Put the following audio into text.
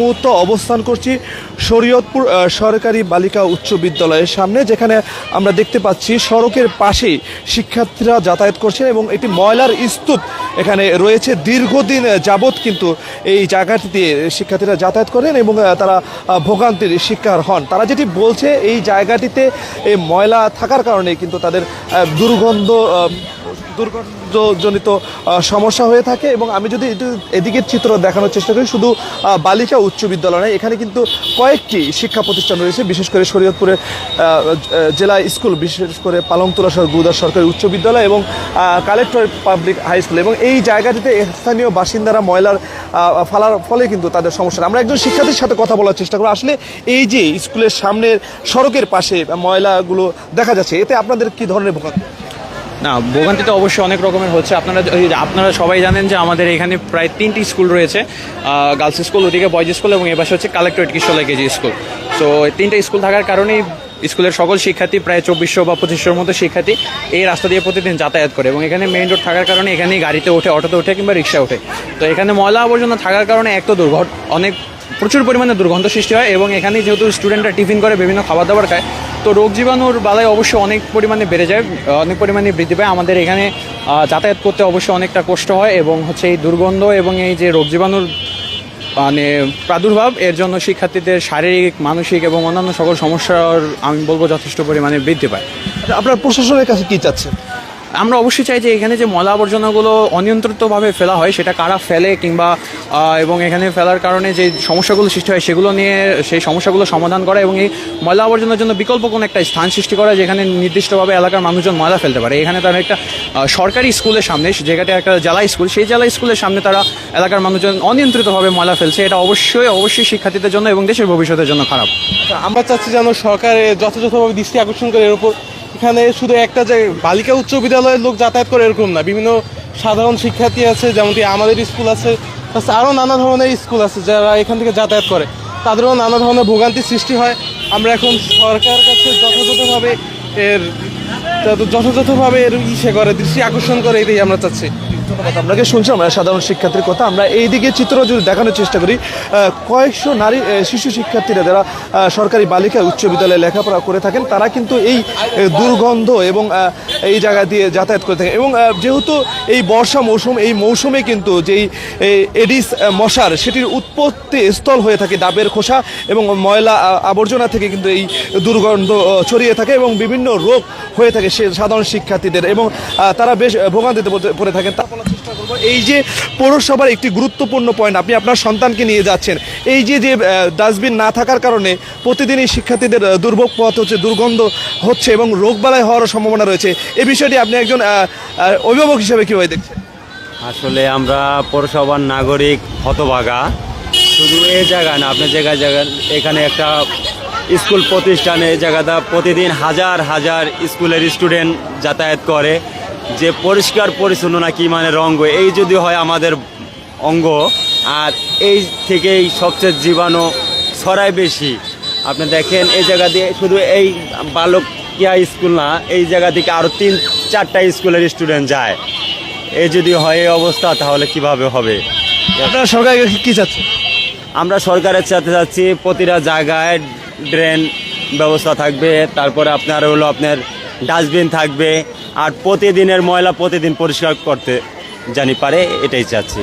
মুহূর্তে অবস্থান করছি শরীয়তপুর সরকারি বালিকা উচ্চ বিদ্যালয়ের সামনে, যেখানে আমরা দেখতে পাচ্ছি সড়কের পাশেই শিক্ষার্থীরা যাতায়াত করছেন এবং একটি ময়লার স্তূপ এখানে রয়েছে। দীর্ঘদিন যাবৎ কিন্তু এই জায়গাটি দিয়ে শিক্ষার্থীরা যাতায়াত করেন এবং তারা ভোগান্তির শিকার হন। তারা যেটি বলছে, এই জায়গাটিতে এই ময়লা থাকার কারণে কিন্তু তাদের দুর্গন্ধজনিত সমস্যা হয়ে থাকে। এবং আমি যদি এদিকের চিত্র দেখানোর চেষ্টা করি, শুধু বালিকা উচ্চ বিদ্যালয় নয়, এখানে কিন্তু কয়েকটি শিক্ষা প্রতিষ্ঠান রয়েছে, বিশেষ করে শরীয়তপুরের জেলা স্কুল, বিশেষ করে পালংতোলা গুরুদাস সরকারি উচ্চ বিদ্যালয় এবং কালেক্টরেট পাবলিক হাই স্কুল। এবং এই জায়গাটিতে স্থানীয় বাসিন্দারা ময়লার ফালার ফলে কিন্তু তাদের সমস্যা। আমরা একজন শিক্ষার্থীর সাথে কথা বলার চেষ্টা করি, আসলে এই যে স্কুলের সামনের সড়কের পাশে ময়লাগুলো দেখা যাচ্ছে, এতে আপনাদের কি ধরনের ভোগান্তি? না, ভোগান্তি তো অবশ্যই অনেক রকমের হচ্ছে। আপনারা সবাই জানেন যে আমাদের এখানে প্রায় 3টি স্কুল রয়েছে, গার্লস স্কুল, ওদিকে বয়েজ স্কুল এবং এবার হচ্ছে কালেক্টরেট কিশোরলাই কেজি স্কুল। সো 3টা স্কুল থাকার কারণেই স্কুলের সকল শিক্ষার্থী, প্রায় 2400 বা 2500-র মতো শিক্ষার্থী এই রাস্তা দিয়ে প্রতিদিন যাতায়াত করে। এবং এখানে মেইন রোড থাকার কারণে এখানেই গাড়িতে ওঠে, অটোতে ওঠে কিংবা রিক্সা ওঠে। তো এখানে ময়লা আবর্জনা থাকার কারণে এক তো প্রচুর পরিমাণে দুর্গন্ধ সৃষ্টি হয় এবং এখানে যেহেতু স্টুডেন্টরা টিফিন করে, বিভিন্ন খাবার দাবার খায়, তো রোগ জীবাণুর বালাই অবশ্যই অনেক পরিমাণে বেড়ে যায়, অনেক পরিমাণে বৃদ্ধি পায়। আমাদের এখানে যাতায়াত করতে অবশ্যই অনেকটা কষ্ট হয় এবং হচ্ছে এই দুর্গন্ধ এবং এই যে রোগ জীবাণুর প্রাদুর্ভাব, এর জন্য শিক্ষার্থীদের শারীরিক, মানসিক এবং অন্যান্য সকল সমস্যার আমি বলবো যথেষ্ট পরিমাণে বৃদ্ধি পায়। আপনার প্রশাসনের কাছে কি চাচ্ছেন? আমরা অবশ্যই চাই যে এখানে যে ময়লা আবর্জনাগুলো অনিয়ন্ত্রিতভাবে ফেলা হয় সেটা কারা ফেলে কিংবা এবং এখানে ফেলার কারণে যে সমস্যাগুলো সৃষ্টি হয় সেগুলো নিয়ে সেই সমস্যাগুলো সমাধান করা এবং এই ময়লা আবর্জনার জন্য বিকল্প কোনো একটা স্থান সৃষ্টি করা, যেখানে নির্দিষ্টভাবে এলাকার মানুষজন ময়লা ফেলতে পারে। এখানে তারা একটা সরকারি স্কুলের সামনে, যেটা একটা জেলা স্কুল, সেই জেলা স্কুলের সামনে তারা এলাকার মানুষজন অনিয়ন্ত্রিতভাবে ময়লা ফেলছে। এটা অবশ্যই শিক্ষার্থীদের জন্য এবং দেশের ভবিষ্যতের জন্য খারাপ। আমরা চাচ্ছি যেন সরকার যথাযথভাবে দৃষ্টি আকর্ষণ করে এর উপর। এখানে শুধু একটা যে বালিকা উচ্চ বিদ্যালয়ের লোক যাতায়াত করে এরকম না, বিভিন্ন সাধারণ শিক্ষার্থী আছে, যেমনটি আমাদের স্কুল আছে, আরও নানা ধরনের স্কুল আছে যারা এখান থেকে যাতায়াত করে, তাদেরও নানা ধরনের ভোগান্তির সৃষ্টি হয়। আমরা এখন সরকারের কাছে যথাযথভাবে এর দৃষ্টি আকর্ষণ করে, এটাই আমরা চাচ্ছি। ধন্যবাদ আপনাকে। শুনছিলাম সাধারণ শিক্ষার্থীর কথা। আমরা এই দিকে চিত্র যদি দেখানোর চেষ্টা করি, কয়েকশো নারী শিশু শিক্ষার্থীরা যারা সরকারি বালিকা উচ্চ বিদ্যালয়ে লেখাপড়া করে থাকেন, তারা কিন্তু এই দুর্গন্ধ এবং এই জায়গা দিয়ে যাতায়াত করে থাকেন। এবং যেহেতু এই বর্ষা মৌসুম, এই মৌসুমে কিন্তু যেই এডিস মশার, সেটির উৎপত্তি স্থল হয়ে থাকে ডাবের খোসা এবং ময়লা আবর্জনা থেকে কিন্তু এই দুর্গন্ধ ছড়িয়ে থাকে এবং বিভিন্ন রোগ হয়ে থাকে সে সাধারণ শিক্ষার্থীদের, এবং তারা বেশ ভোগান্তিতে পড়ে থাকেন। তা বলার চেষ্টা করবো, এই যে পৌরসভার একটি গুরুত্বপূর্ণ পয়েন্ট, আপনি আপনার সন্তানকে নিয়ে যাচ্ছেন, এই যে ডাস্টবিন না থাকার কারণে প্রতিদিনই শিক্ষার্থীদের দুর্ভোগ পথ হচ্ছে, দুর্গন্ধ হচ্ছে এবং রোগবালাই হওয়ার সম্ভাবনা রয়েছে। এই বিষয়টি আপনি একজন অভিভাবক হিসেবে কীভাবে দেখছেন? আসলে আমরা পৌরসভার নাগরিক হতভাগা। শুধু এই জায়গায় না, আপনার জায়গায় এখানে একটা স্কুল প্রতিষ্ঠানে এই জায়গাটা প্রতিদিন হাজার হাজার স্কুলের স্টুডেন্ট যাতায়াত করে, যে পরিষ্কার পরিচ্ছন্ন না কি মানে রঙ্গ, এই যদি হয় আমাদের অঙ্গ, আর এই থেকেই সবচেয়ে জীবাণু ছড়ায় বেশি। আপনি দেখেন এই জায়গা দিয়ে শুধু এই বালকিয়া স্কুল না, এই জায়গা থেকে আরও 3-4টা স্কুলের স্টুডেন্ট যায়। এই যদি হয় এই অবস্থা, তাহলে কিভাবে হবে? আপনারা সরকারের কী চাচ্ছেন? আমরা সরকারের সাথে যাচ্ছি প্রতিটা জায়গায় ড্রেন ব্যবস্থা থাকবে, তারপরে আপনার ডাস্টবিন থাকবে, আর প্রতিদিনের ময়লা প্রতিদিন পরিষ্কার করতে জানি পারে, এটাই চাচ্ছি।